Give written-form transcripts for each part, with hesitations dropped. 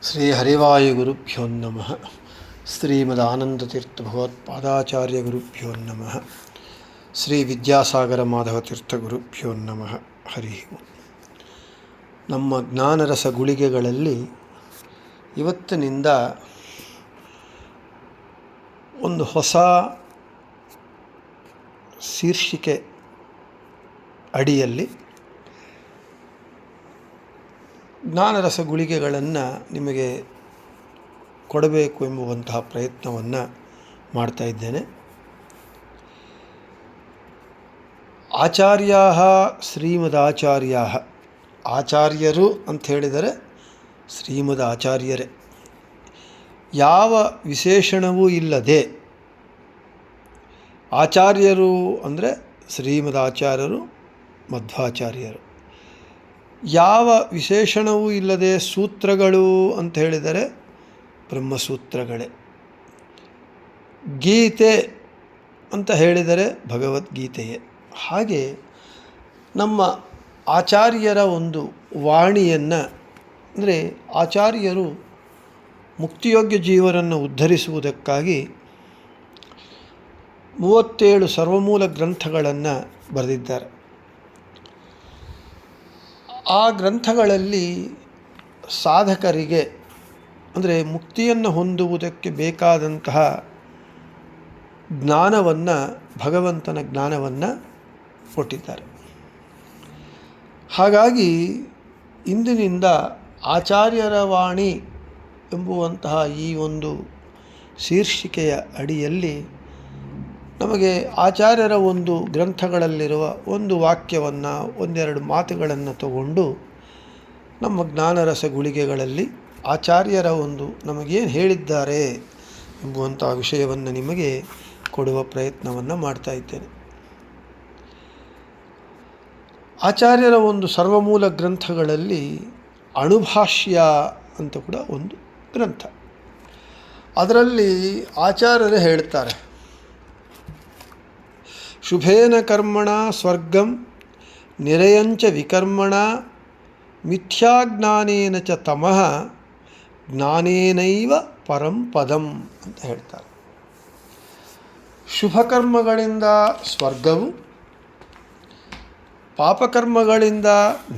ಶ್ರೀ ಹರಿವಾಯುಗುರುಭ್ಯೋ ನಮಃ. ಶ್ರೀಮದಾನಂದತೀರ್ಥ ಭಗವತ್ಪಾದಾಚಾರ್ಯ ಗುರುಭ್ಯೋ ನಮಃ. ಶ್ರೀ ವಿದ್ಯಾಸಾಗರ ಮಾಧವತೀರ್ಥ ಗುರುಭ್ಯೋ ನಮಃ. ಹರಿ ಓಂ. ನಮ್ಮ ಜ್ಞಾನರಸ ಗುಳಿಗೆಗಳಲ್ಲಿ ಇವತ್ತಿನಿಂದ ಒಂದು ಹೊಸ ಶೀರ್ಷಿಕೆ ಅಡಿಯಲ್ಲಿ ಜ್ಞಾನರಸ ಗುಳಿಗೆಗಳನ್ನು ನಿಮಗೆ ಕೊಡಬೇಕು ಎಂಬುವಂತಹ ಪ್ರಯತ್ನವನ್ನು ಮಾಡ್ತಾಯಿದ್ದೇನೆ. ಆಚಾರ್ಯಾ ಶ್ರೀಮದಾಚಾರ್ಯಾ, ಆಚಾರ್ಯರು ಅಂತ ಹೇಳಿದರೆ ಶ್ರೀಮದ್ ಆಚಾರ್ಯರೇ, ಯಾವ ವಿಶೇಷಣವೂ ಇಲ್ಲದೆ ಆಚಾರ್ಯರು ಅಂದರೆ ಶ್ರೀಮದಾಚಾರ್ಯರು, ಮಧ್ವಾಚಾರ್ಯರು. ಯಾವ ವಿಶೇಷಣವೂ ಇಲ್ಲದೆ ಸೂತ್ರಗಳು ಅಂತ ಹೇಳಿದರೆ ಬ್ರಹ್ಮಸೂತ್ರಗಳೇ. ಗೀತೆ ಅಂತ ಹೇಳಿದರೆ ಭಗವದ್ಗೀತೆಯೇ. ಹಾಗೆ ನಮ್ಮ ಆಚಾರ್ಯರ ಒಂದು ವಾಣಿಯನ್ನು, ಅಂದರೆ ಆಚಾರ್ಯರು ಮುಕ್ತಿಯೋಗ್ಯ ಜೀವನನ್ನು ಉದ್ಧರಿಸುವುದಕ್ಕಾಗಿ 37 ಸರ್ವಮೂಲ ಗ್ರಂಥಗಳನ್ನು ಬರೆದಿದ್ದಾರೆ. ಆ ಗ್ರಂಥಗಳಲ್ಲಿ ಸಾಧಕರಿಗೆ, ಅಂದರೆ ಮುಕ್ತಿಯನ್ನು ಹೊಂದುವುದಕ್ಕೆ ಬೇಕಾದಂತಹ ಜ್ಞಾನವನ್ನು, ಭಗವಂತನ ಜ್ಞಾನವನ್ನು ಕೊಟ್ಟಿದ್ದಾರೆ. ಹಾಗಾಗಿ ಇಂದಿನಿಂದ ಆಚಾರ್ಯರ ವಾಣಿ ಎಂಬುವಂತಹ ಈ ಒಂದು ಶೀರ್ಷಿಕೆಯ ಅಡಿಯಲ್ಲಿ ನಮಗೆ ಆಚಾರ್ಯರ ಒಂದು ಗ್ರಂಥಗಳಲ್ಲಿರುವ ಒಂದು ವಾಕ್ಯವನ್ನು, ಒಂದೆರಡು ಮಾತುಗಳನ್ನು ತಗೊಂಡು ನಮ್ಮ ಜ್ಞಾನರಸ ಗುಳಿಗೆಗಳಲ್ಲಿ ಆಚಾರ್ಯರ ಒಂದು ನಮಗೇನು ಹೇಳಿದ್ದಾರೆ ಎಂಬುವಂಥ ವಿಷಯವನ್ನು ನಿಮಗೆ ಕೊಡುವ ಪ್ರಯತ್ನವನ್ನು ಮಾಡ್ತಾ ಇದ್ದೇನೆ. ಆಚಾರ್ಯರ ಒಂದು ಸರ್ವಮೂಲ ಗ್ರಂಥಗಳಲ್ಲಿ ಅಣುಭಾಷ್ಯ ಅಂತ ಕೂಡ ಒಂದು ಗ್ರಂಥ. ಅದರಲ್ಲಿ ಆಚಾರ್ಯರು ಹೇಳ್ತಾರೆ, ಶುಭೇನ ಕರ್ಮಣ ಸ್ವರ್ಗಂ ನಿರಯಂಚ ವಿಕರ್ಮಣ ಮಿಥ್ಯಾಜ್ಞಾನೇನ ಚ ತಮಃ ಜ್ಞಾನೇನೈವ ಪರಂ ಪದಂ ಅಂತ ಹೇಳ್ತಾರೆ. ಶುಭಕರ್ಮಗಳಿಂದ ಸ್ವರ್ಗವು, ಪಾಪಕರ್ಮಗಳಿಂದ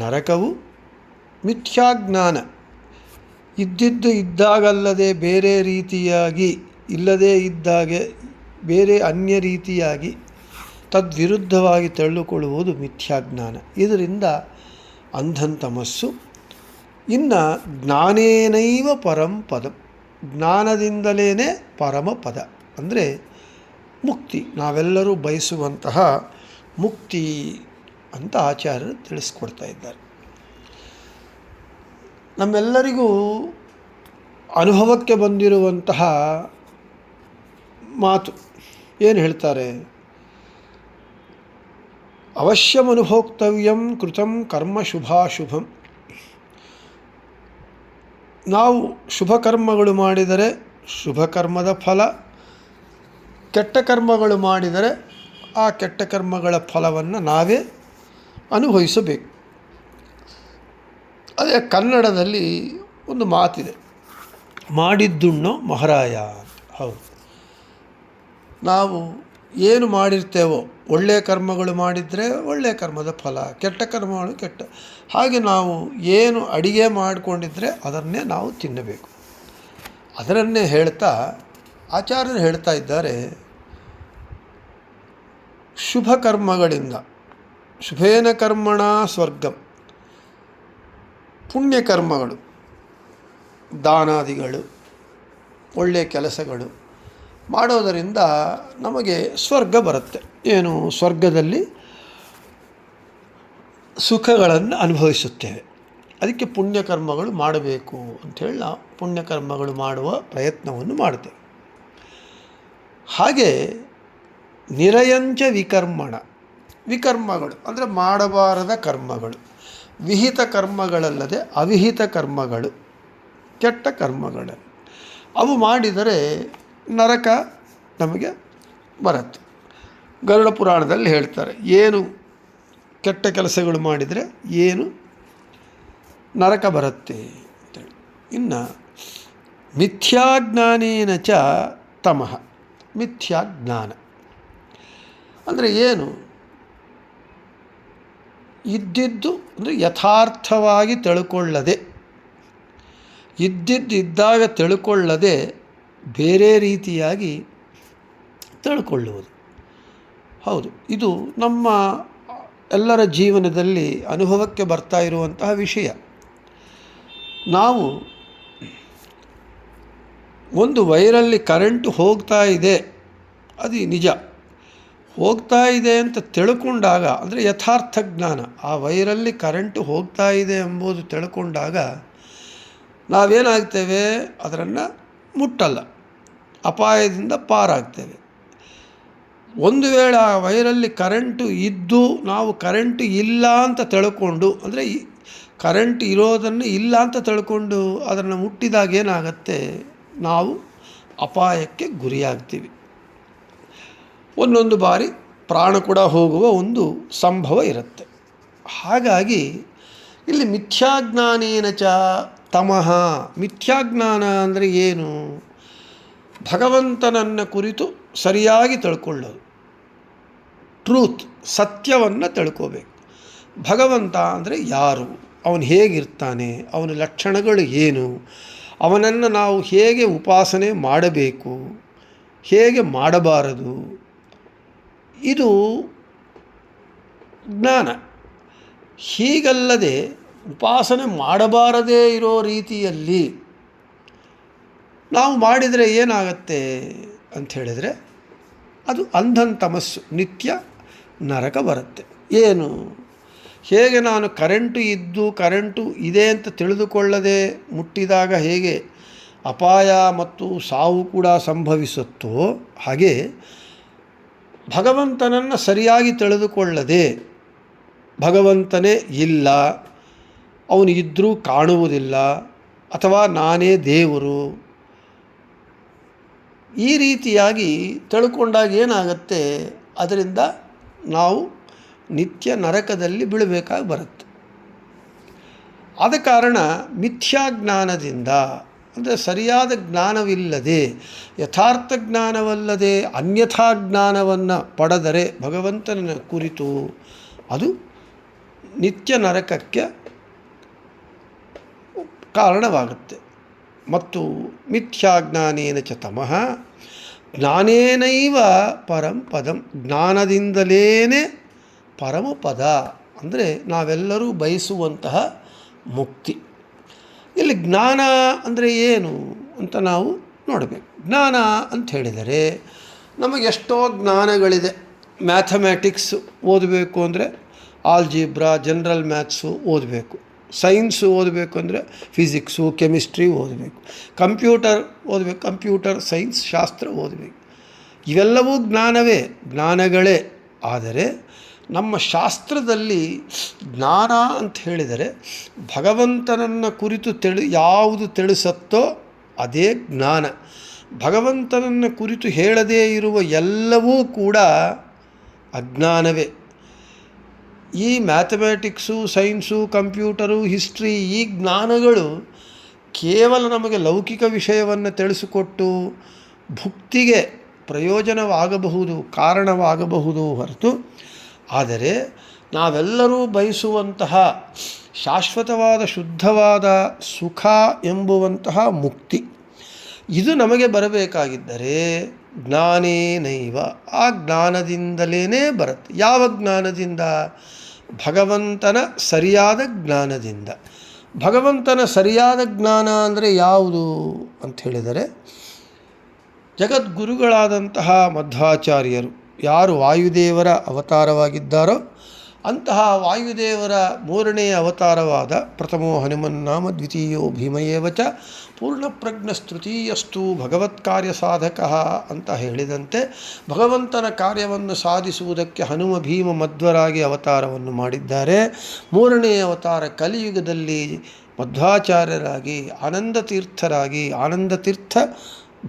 ನರಕವು, ಮಿಥ್ಯಾಜ್ಞಾನ ಇದ್ದಿದ್ದು ಇದ್ದಾಗಲ್ಲದೆ ಬೇರೆ ರೀತಿಯಾಗಿ, ಇಲ್ಲದೇ ಇದ್ದಾಗೆ ಬೇರೆ ಅನ್ಯ ರೀತಿಯಾಗಿ ತದ್ವಿರುದ್ಧವಾಗಿ ತಳ್ಳುಕೊಳ್ಳುವುದು ಮಿಥ್ಯಾಜ್ಞಾನ. ಇದರಿಂದ ಅಂಧಂತಮಸ್ಸು. ಇನ್ನು ಜ್ಞಾನೇನೈವ ಪರಂ ಪದಂ, ಜ್ಞಾನದಿಂದಲೇ ಪರಮ ಪದ ಅಂದರೆ ಮುಕ್ತಿ, ನಾವೆಲ್ಲರೂ ಬಯಸುವಂತಹ ಮುಕ್ತಿ ಅಂತ ಆಚಾರ್ಯರು ತಿಳಿಸ್ಕೊಡ್ತಾ ಇದ್ದಾರೆ. ನಮ್ಮೆಲ್ಲರಿಗೂ ಅನುಭವಕ್ಕೆ ಬಂದಿರುವಂತಹ ಮಾತು ಏನು ಹೇಳ್ತಾರೆ, ಅವಶ್ಯಮನುಭೋಕ್ತವ್ಯಂ ಕೃತಂ ಕರ್ಮ ಶುಭಾಶುಭಂ. ನಾವು ಶುಭ ಕರ್ಮಗಳು ಮಾಡಿದರೆ ಶುಭ ಕರ್ಮದ ಫಲ, ಕೆಟ್ಟ ಕರ್ಮಗಳು ಮಾಡಿದರೆ ಆ ಕೆಟ್ಟ ಕರ್ಮಗಳ ಫಲವನ್ನು ನಾವೇ ಅನುಭವಿಸಬೇಕು. ಅದೇ ಕನ್ನಡದಲ್ಲಿ ಒಂದು ಮಾತಿದೆ, ಮಾಡಿದ್ದುಣ್ಣೋ ಮಹಾರಾಯ ಅಂತ. ಹೌದು, ನಾವು ಏನು ಮಾಡಿರ್ತೇವೋ, ಒಳ್ಳೆಯ ಕರ್ಮಗಳು ಮಾಡಿದರೆ ಒಳ್ಳೆಯ ಕರ್ಮದ ಫಲ, ಕೆಟ್ಟ ಕರ್ಮಗಳು ಕೆಟ್ಟ. ಹಾಗೆ ನಾವು ಏನು ಅಡಿಗೆ ಮಾಡಿಕೊಂಡಿದ್ರೆ ಅದನ್ನೇ ನಾವು ತಿನ್ನಬೇಕು. ಅದರನ್ನೇ ಹೇಳ್ತಾ ಆಚಾರ್ಯರು ಹೇಳ್ತಾ ಇದ್ದಾರೆ, ಶುಭ ಕರ್ಮಗಳಿಂದ, ಶುಭೇನ ಕರ್ಮಣ ಸ್ವರ್ಗಂ, ಪುಣ್ಯಕರ್ಮಗಳು, ದಾನಾದಿಗಳು, ಒಳ್ಳೆಯ ಕೆಲಸಗಳು ಮಾಡೋದರಿಂದ ನಮಗೆ ಸ್ವರ್ಗ ಬರುತ್ತೆ. ಏನು, ಸ್ವರ್ಗದಲ್ಲಿ ಸುಖಗಳನ್ನು ಅನುಭವಿಸುತ್ತೇವೆ. ಅದಕ್ಕೆ ಪುಣ್ಯಕರ್ಮಗಳು ಮಾಡಬೇಕು ಅಂಥೇಳಿ ನಾವು ಪುಣ್ಯಕರ್ಮಗಳು ಮಾಡುವ ಪ್ರಯತ್ನವನ್ನು ಮಾಡ್ತೇವೆ. ಹಾಗೆ ನಿರಯಂಚ ವಿಕರ್ಮಣ, ವಿಕರ್ಮಗಳು ಅಂದರೆ ಮಾಡಬಾರದ ಕರ್ಮಗಳು, ವಿಹಿತ ಕರ್ಮಗಳಲ್ಲದೆ ಅವಿಹಿತ ಕರ್ಮಗಳು, ಕೆಟ್ಟ ಕರ್ಮಗಳು, ಅವು ಮಾಡಿದರೆ ನರಕ ನಮಗೆ ಬರುತ್ತೆ. ಗರುಡ ಪುರಾಣದಲ್ಲಿ ಹೇಳ್ತಾರೆ, ಏನು ಕೆಟ್ಟ ಕೆಲಸಗಳು ಮಾಡಿದರೆ ಏನು ನರಕ ಬರುತ್ತೆ ಅಂತೇಳಿ. ಇನ್ನು ಮಿಥ್ಯಾಜ್ಞಾನೇನ ಚ ತಮಃ. ಮಿಥ್ಯಾಜ್ಞಾನ ಅಂದರೆ ಏನು? ಇದ್ದಿದ್ದು ಅಂದರೆ ಯಥಾರ್ಥವಾಗಿ ತಿಳ್ಕೊಳ್ಳದೆ, ಇದ್ದಾಗ ತಿಳ್ಕೊಳ್ಳದೆ ಬೇರೆ ರೀತಿಯಾಗಿ ತಿಳ್ಕೊಳ್ಳುವುದು. ಹೌದು, ಇದು ನಮ್ಮ ಎಲ್ಲರ ಜೀವನದಲ್ಲಿ ಅನುಭವಕ್ಕೆ ಬರ್ತಾ ಇರುವಂತಹ ವಿಷಯ. ನಾವು ಒಂದು ವೈರಲ್ಲಿ ಕರೆಂಟು ಹೋಗ್ತಾ ಇದೆ, ಅದು ನಿಜ, ಹೋಗ್ತಾ ಇದೆ ಅಂತ ತಿಳ್ಕೊಂಡಾಗ ಅಂದರೆ ಯಥಾರ್ಥ ಜ್ಞಾನ, ಆ ವೈರಲ್ಲಿ ಕರೆಂಟು ಹೋಗ್ತಾ ಇದೆ ಎಂಬುದು ತಿಳ್ಕೊಂಡಾಗ ನಾವೇನಾಗ್ತೇವೆ, ಅದನ್ನು ಮುಟ್ಟಲ್ಲ, ಅಪಾಯದಿಂದ ಪಾರಾಗ್ತೇವೆ. ಒಂದು ವೇಳೆ ಆ ವೈರಲ್ಲಿ ಕರೆಂಟು ಇದ್ದು ನಾವು ಕರೆಂಟು ಇಲ್ಲ ಅಂತ ತಿಳ್ಕೊಂಡು, ಅಂದರೆ ಕರೆಂಟ್ ಇರೋದನ್ನು ಇಲ್ಲ ಅಂತ ತಿಳ್ಕೊಂಡು ಅದನ್ನು ಮುಟ್ಟಿದಾಗ ಏನಾಗತ್ತೆ, ನಾವು ಅಪಾಯಕ್ಕೆ ಗುರಿಯಾಗ್ತೀವಿ. ಒಂದೊಂದು ಬಾರಿ ಪ್ರಾಣ ಕೂಡ ಹೋಗುವ ಒಂದು ಸಂಭವ ಇರುತ್ತೆ. ಹಾಗಾಗಿ ಇಲ್ಲಿ ಮಿಥ್ಯಾಜ್ಞಾನೇನ ಚ ತಮಃ. ಮಿಥ್ಯಾಜ್ಞಾನ ಅಂದರೆ ಏನು? ಭಗವಂತನನ್ನು ಕುರಿತು ಸರಿಯಾಗಿ ತಿಳ್ಕೊಳ್ಳೋದು, ಟ್ರೂತ್, ಸತ್ಯವನ್ನು ತಿಳ್ಕೋಬೇಕು. ಭಗವಂತ ಅಂದರೆ ಯಾರು, ಅವನು ಹೇಗಿರ್ತಾನೆ, ಅವನ ಲಕ್ಷಣಗಳು ಏನು, ಅವನನ್ನು ನಾವು ಹೇಗೆ ಉಪಾಸನೆ ಮಾಡಬೇಕು, ಹೇಗೆ ಮಾಡಬಾರದು, ಇದು ಜ್ಞಾನ. ಹೀಗಲ್ಲದೆ ಉಪಾಸನೆ ಮಾಡಬಾರದೇ ಇರೋ ರೀತಿಯಲ್ಲಿ ನಾವು ಮಾಡಿದರೆ ಏನಾಗತ್ತೆ ಅಂಥೇಳಿದರೆ ಅದು ಅಂಧನ್ ತಮಸ್ಸು, ನಿತ್ಯ ನರಕ ಬರುತ್ತೆ. ಏನು? ಹೇಗೆ ನಾನು ಕರೆಂಟು ಇದ್ದು ಕರೆಂಟು ಇದೆ ಅಂತ ತಿಳಿದುಕೊಳ್ಳದೆ ಮುಟ್ಟಿದಾಗ ಹೇಗೆ ಅಪಾಯ ಮತ್ತು ಸಾವು ಕೂಡ ಸಂಭವಿಸುತ್ತೋ, ಹಾಗೆ ಭಗವಂತನನ್ನು ಸರಿಯಾಗಿ ತಿಳಿದುಕೊಳ್ಳದೆ ಭಗವಂತನೇ ಇಲ್ಲ, ಅವನು ಇದ್ದರೂ ಕಾಣುವುದಿಲ್ಲ, ಅಥವಾ ನಾನೇ ದೇವರು, ಈ ರೀತಿಯಾಗಿ ತಿಳ್ಕೊಂಡಾಗ ಏನಾಗುತ್ತೆ, ಅದರಿಂದ ನಾವು ನಿತ್ಯ ನರಕದಲ್ಲಿ ಬೀಳಬೇಕಾಗಿ ಬರುತ್ತೆ. ಆದ ಕಾರಣ ಮಿಥ್ಯಾಜ್ಞಾನದಿಂದ, ಅಂದರೆ ಸರಿಯಾದ ಜ್ಞಾನವಿಲ್ಲದೆ, ಯಥಾರ್ಥ ಜ್ಞಾನವಲ್ಲದೆ ಅನ್ಯಥಾ ಜ್ಞಾನವನ್ನು ಪಡೆದರೆ ಭಗವಂತನ ಕುರಿತು ಅದು ನಿತ್ಯ ನರಕಕ್ಕೆ ಕಾರಣವಾಗುತ್ತೆ. ಮತ್ತು ಮಿಥ್ಯಾಜ್ಞಾನೇನ ಚ ತಮಃ ಜ್ಞಾನೇನೈವ ಪರಂ ಪದಂ. ಜ್ಞಾನದಿಂದಲೇ ಪರಮಪದ, ಅಂದರೆ ನಾವೆಲ್ಲರೂ ಬಯಸುವಂತಹ ಮುಕ್ತಿ. ಇಲ್ಲಿ ಜ್ಞಾನ ಅಂದರೆ ಏನು ಅಂತ ನಾವು ನೋಡಬೇಕು. ಜ್ಞಾನ ಅಂತ ಹೇಳಿದರೆ ನಮಗೆ ಎಷ್ಟೋ ಜ್ಞಾನಗಳಿದೆ. ಮ್ಯಾಥಮ್ಯಾಟಿಕ್ಸ್ ಓದಬೇಕು ಅಂದರೆ ಆಲ್ಜಿಬ್ರಾ, ಜನರಲ್ ಮ್ಯಾಥ್ಸು ಓದಬೇಕು. ಸೈನ್ಸು ಓದಬೇಕು ಅಂದರೆ ಫಿಸಿಕ್ಸು, ಕೆಮಿಸ್ಟ್ರಿ ಓದಬೇಕು. ಕಂಪ್ಯೂಟರ್ ಓದಬೇಕು, ಕಂಪ್ಯೂಟರ್ ಸೈನ್ಸ್ ಶಾಸ್ತ್ರ ಓದಬೇಕು. ಇವೆಲ್ಲವೂ ಜ್ಞಾನಗಳೇ. ಆದರೆ ನಮ್ಮ ಶಾಸ್ತ್ರದಲ್ಲಿ ಜ್ಞಾನ ಅಂತ ಹೇಳಿದರೆ ಭಗವಂತನನ್ನು ಕುರಿತು ಯಾವುದು ತಿಳಿಸುತ್ತೋ ಅದೇ ಜ್ಞಾನ. ಭಗವಂತನನ್ನು ಕುರಿತು ಹೇಳದೇ ಇರುವ ಎಲ್ಲವೂ ಕೂಡ ಅಜ್ಞಾನವೇ. ಈ ಮ್ಯಾಥಮ್ಯಾಟಿಕ್ಸು, ಸೈನ್ಸು, ಕಂಪ್ಯೂಟರು, ಹಿಸ್ಟ್ರಿ, ಈ ಜ್ಞಾನಗಳು ಕೇವಲ ನಮಗೆ ಲೌಕಿಕ ವಿಷಯವನ್ನು ತಿಳಿಸಿಕೊಟ್ಟು ಭುಕ್ತಿಗೆ ಪ್ರಯೋಜನವಾಗಬಹುದು, ಕಾರಣವಾಗಬಹುದು ಹೊರತು, ಆದರೆ ನಾವೆಲ್ಲರೂ ಬಯಸುವಂತಹ ಶಾಶ್ವತವಾದ ಶುದ್ಧವಾದ ಸುಖ ಎಂಬುವಂತಹ ಮುಕ್ತಿ, ಇದು ನಮಗೆ ಬರಬೇಕಾಗಿದ್ದರೆ ಜ್ಞಾನೇನೈವ, ಆ ಜ್ಞಾನದಿಂದಲೇ ಬರುತ್ತೆ. ಯಾವ ಜ್ಞಾನದಿಂದ? ಭಗವಂತನ ಸರಿಯಾದ ಜ್ಞಾನದಿಂದ. ಭಗವಂತನ ಸರಿಯಾದ ಜ್ಞಾನ ಅಂದರೆ ಯಾವುದು ಅಂತ ಹೇಳಿದರೆ, ಜಗದ್ಗುರುಗಳಾದಂತಹ ಮಧ್ವಾಚಾರ್ಯರು ಯಾರು ವಾಯುದೇವರ ಅವತಾರವಾಗಿದ್ದಾರೋ ಅಂತಹ ವಾಯುದೇವರ ಮೂರನೆಯ ಅವತಾರವಾದ ಪ್ರಥಮೋ ಹನುಮನ್ನಾಮ ದ್ವಿತೀಯೋ ಭೀಮಯೇವಚ ಪೂರ್ಣಪ್ರಜ್ಞಸ್ತೃತೀಯಸ್ತು ಭಗವತ್ಕಾರ್ಯ ಸಾಧಕ ಅಂತ ಹೇಳಿದಂತೆ ಭಗವಂತನ ಕಾರ್ಯವನ್ನು ಸಾಧಿಸುವುದಕ್ಕೆ ಹನುಮ ಭೀಮ ಮಧ್ವರಾಗಿ ಅವತಾರವನ್ನು ಮಾಡಿದ್ದಾರೆ. ಮೂರನೆಯ ಅವತಾರ ಕಲಿಯುಗದಲ್ಲಿ ಮಧ್ವಾಚಾರ್ಯರಾಗಿ, ಆನಂದತೀರ್ಥರಾಗಿ, ಆನಂದತೀರ್ಥ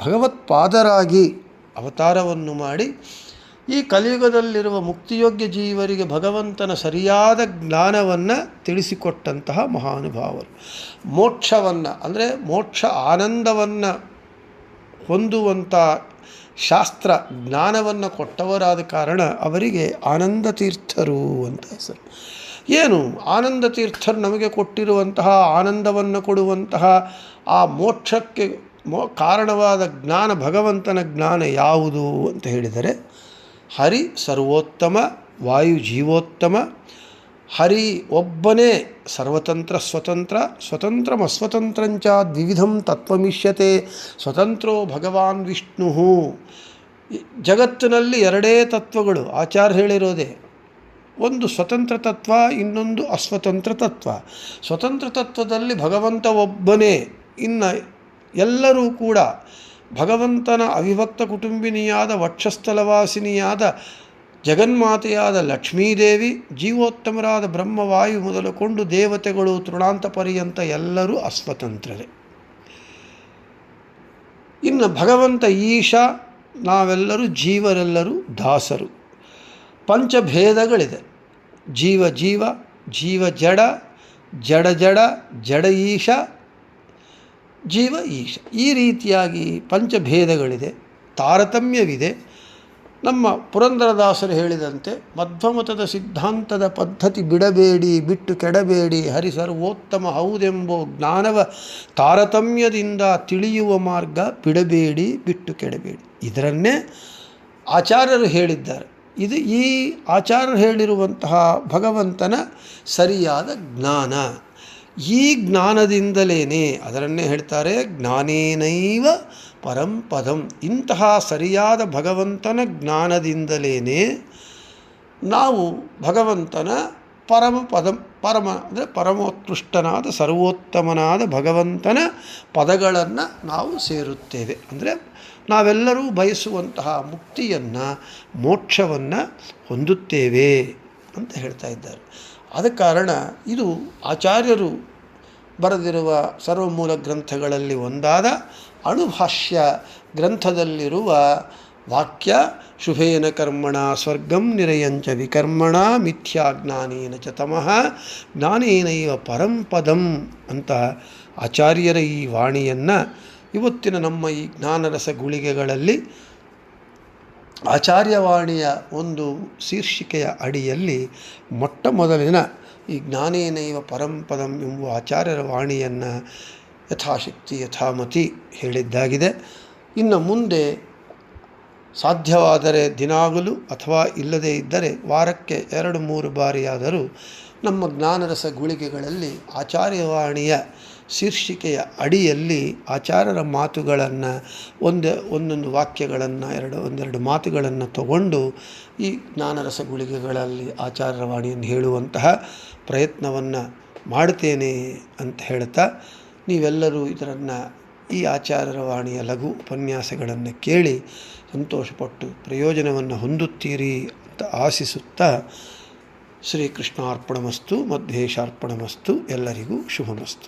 ಭಗವತ್ಪಾದರಾಗಿ ಅವತಾರವನ್ನು ಮಾಡಿ ಈ ಕಲಿಯುಗದಲ್ಲಿರುವ ಮುಕ್ತಿಯೋಗ್ಯ ಜೀವರಿಗೆ ಭಗವಂತನ ಸರಿಯಾದ ಜ್ಞಾನವನ್ನು ತಿಳಿಸಿಕೊಟ್ಟಂತಹ ಮಹಾನುಭಾವರು. ಮೋಕ್ಷವನ್ನು ಅಂದರೆ ಮೋಕ್ಷ ಆನಂದವನ್ನು ಹೊಂದುವಂಥ ಶಾಸ್ತ್ರ ಜ್ಞಾನವನ್ನು ಕೊಟ್ಟವರಾದ ಕಾರಣ ಅವರಿಗೆ ಆನಂದ ತೀರ್ಥರು ಅಂತ ಹೆಸರು. ಏನು ಆನಂದ ತೀರ್ಥರು ನಮಗೆ ಕೊಟ್ಟಿರುವಂತಹ ಆನಂದವನ್ನು ಕೊಡುವಂತಹ ಆ ಮೋಕ್ಷಕ್ಕೆ ಕಾರಣವಾದ ಜ್ಞಾನ, ಭಗವಂತನ ಜ್ಞಾನ ಯಾವುದು ಅಂತ ಹೇಳಿದರೆ, ಹರಿ ಸರ್ವೋತ್ತಮ, ವಾಯು ಜೀವೋತ್ತಮ, ಹರಿ ಒಬ್ಬನೇ ಸರ್ವತಂತ್ರ ಸ್ವತಂತ್ರ, ಸ್ವತಂತ್ರಮಸ್ವತಂತ್ರಂಚ ದ್ವಿವಿಧಂ ತತ್ವಮಿಷ್ಯತೆ, ಸ್ವತಂತ್ರೋ ಭಗವಾನ್ ವಿಷ್ಣು. ಜಗತ್ತಿನಲ್ಲಿ ಎರಡೇ ತತ್ವಗಳು ಆಚಾರ್ಯ ಹೇಳಿರೋದೇ, ಒಂದು ಸ್ವತಂತ್ರ ತತ್ವ, ಇನ್ನೊಂದು ಅಸ್ವತಂತ್ರ ತತ್ವ. ಸ್ವತಂತ್ರ ತತ್ವದಲ್ಲಿ ಭಗವಂತ ಒಬ್ಬನೇ, ಇನ್ನು ಎಲ್ಲರೂ ಕೂಡ ಭಗವಂತನ ಅವಿಭಕ್ತ ಕುಟುಂಬಿನಿಯಾದ ವಕ್ಷಸ್ಥಲವಾಸಿನಿಯಾದ ಜಗನ್ಮಾತೆಯಾದ ಲಕ್ಷ್ಮೀದೇವಿ, ಜೀವೋತ್ತಮರಾದ ಬ್ರಹ್ಮವಾಯು ಮೊದಲುಕೊಂಡು ದೇವತೆಗಳು ತೃಣಾಂತ ಪರ್ಯಂತ ಎಲ್ಲರೂ ಅಸ್ವತಂತ್ರರೇ. ಇನ್ನು ಭಗವಂತ ಈಶಾ, ನಾವೆಲ್ಲರೂ ಜೀವರೆಲ್ಲರೂ ದಾಸರು. ಪಂಚಭೇದಗಳಿದೆ. ಜೀವ ಜೀವ, ಜೀವ ಜಡ, ಜಡ ಜಡ, ಜಡ ಈಶ, ಜೀವ ಈಶ. ಈ ರೀತಿಯಾಗಿ ಪಂಚಭೇದಗಳಿದೆ, ತಾರತಮ್ಯವಿದೆ. ನಮ್ಮ ಪುರಂದರದಾಸರು ಹೇಳಿದಂತೆ ಮಧ್ವಮತದ ಸಿದ್ಧಾಂತದ ಪದ್ಧತಿ ಬಿಡಬೇಡಿ, ಬಿಟ್ಟು ಕೆಡಬೇಡಿ, ಹರಿ ಸರ್ವೋತ್ತಮ ಹೌದೆಂಬೋ ಜ್ಞಾನವ ತಾರತಮ್ಯದಿಂದ ತಿಳಿಯುವ ಮಾರ್ಗ ಬಿಡಬೇಡಿ, ಬಿಟ್ಟು ಕೆಡಬೇಡಿ. ಇದರನ್ನೇ ಆಚಾರ್ಯರು ಹೇಳಿದ್ದಾರೆ. ಇದು ಈ ಆಚಾರ್ಯರು ಹೇಳಿರುವಂತಹ ಭಗವಂತನ ಸರಿಯಾದ ಜ್ಞಾನ. ಈ ಜ್ಞಾನದಿಂದಲೇ, ಅದರನ್ನೇ ಹೇಳ್ತಾರೆ ಜ್ಞಾನೇನೈವ ಪರಂಪದಂ. ಇಂತಹ ಸರಿಯಾದ ಭಗವಂತನ ಜ್ಞಾನದಿಂದಲೇ ನಾವು ಭಗವಂತನ ಪರಮಪದಂ, ಪರಮ ಅಂದರೆ ಪರಮೋತ್ಕೃಷ್ಟನಾದ ಸರ್ವೋತ್ತಮನಾದ ಭಗವಂತನ ಪದಗಳನ್ನು ನಾವು ಸೇರುತ್ತೇವೆ. ಅಂದರೆ ನಾವೆಲ್ಲರೂ ಬಯಸುವಂತಹ ಮುಕ್ತಿಯನ್ನು, ಮೋಕ್ಷವನ್ನು ಹೊಂದುತ್ತೇವೆ ಅಂತ ಹೇಳ್ತಾ ಇದ್ದಾರೆ. ಆದ ಕಾರಣ ಇದು ಆಚಾರ್ಯರು ಬರೆದಿರುವ ಸರ್ವಮೂಲ ಗ್ರಂಥಗಳಲ್ಲಿ ಒಂದಾದ ಅಣುಭಾಷ್ಯ ಗ್ರಂಥದಲ್ಲಿರುವ ವಾಕ್ಯ, ಶುಭೇನ ಕರ್ಮಣ ಸ್ವರ್ಗಂ ನಿರಯಂಚ ವಿಕರ್ಮಣ ಮಿಥ್ಯಾಜ್ಞಾನೇನ ಚ ತಮಃ ಜ್ಞಾನೇನೈವ ಪರಂಪದಂ ಅಂತ ಆಚಾರ್ಯರ ಈ ವಾಣಿಯನ್ನು ಇವತ್ತಿನ ನಮ್ಮ ಈ ಜ್ಞಾನರಸ ಗುಳಿಗೆಗಳಲ್ಲಿ ಆಚಾರ್ಯವಾಣಿಯ ಒಂದು ಶೀರ್ಷಿಕೆಯ ಅಡಿಯಲ್ಲಿ ಮೊಟ್ಟ ಮೊದಲಿನ ಈ ಜ್ಞಾನೇನೈವ ಪರಂಪದಂ ಎಂಬ ಆಚಾರ್ಯರ ವಾಣಿಯನ್ನು ಯಥಾಶಕ್ತಿ ಯಥಾಮತಿ ಹೇಳಿದ್ದಾಗಿದೆ. ಇನ್ನು ಮುಂದೆ ಸಾಧ್ಯವಾದರೆ ದಿನಾಗಲೂ ಅಥವಾ ಇಲ್ಲದೇ ಇದ್ದರೆ ವಾರಕ್ಕೆ 2-3 ಬಾರಿಯಾದರೂ ನಮ್ಮ ಜ್ಞಾನರಸ ಗುಳಿಗೆಗಳಲ್ಲಿ ಆಚಾರ್ಯವಾಣಿಯ ಶೀರ್ಷಿಕೆಯ ಅಡಿಯಲ್ಲಿ ಆಚಾರ್ಯರ ಮಾತುಗಳನ್ನು ಒಂದೊಂದು ವಾಕ್ಯಗಳನ್ನು ಒಂದೆರಡು ಮಾತುಗಳನ್ನು ತಗೊಂಡು ಈ ಜ್ಞಾನರಸ ಗುಳಿಗೆಗಳಲ್ಲಿ ಆಚಾರ್ಯರ ವಾಣಿಯನ್ನು ಹೇಳುವಂತಹ ಪ್ರಯತ್ನವನ್ನು ಮಾಡ್ತೇನೆ ಅಂತ ಹೇಳ್ತಾ, ನೀವೆಲ್ಲರೂ ಇದನ್ನು ಈ ಆಚಾರ್ಯರ ವಾಣಿಯ ಲಘು ಉಪನ್ಯಾಸಗಳನ್ನು ಕೇಳಿ ಸಂತೋಷಪಟ್ಟು ಪ್ರಯೋಜನವನ್ನು ಹೊಂದುತ್ತೀರಿ ಅಂತ ಆಶಿಸುತ್ತಾ, ಶ್ರೀಕೃಷ್ಣಾರ್ಪಣಮಸ್ತು, ಮಧ್ವೇಶಾರ್ಪಣಮಸ್ತು, ಎಲ್ಲರಿಗೂ ಶುಭಮಸ್ತು.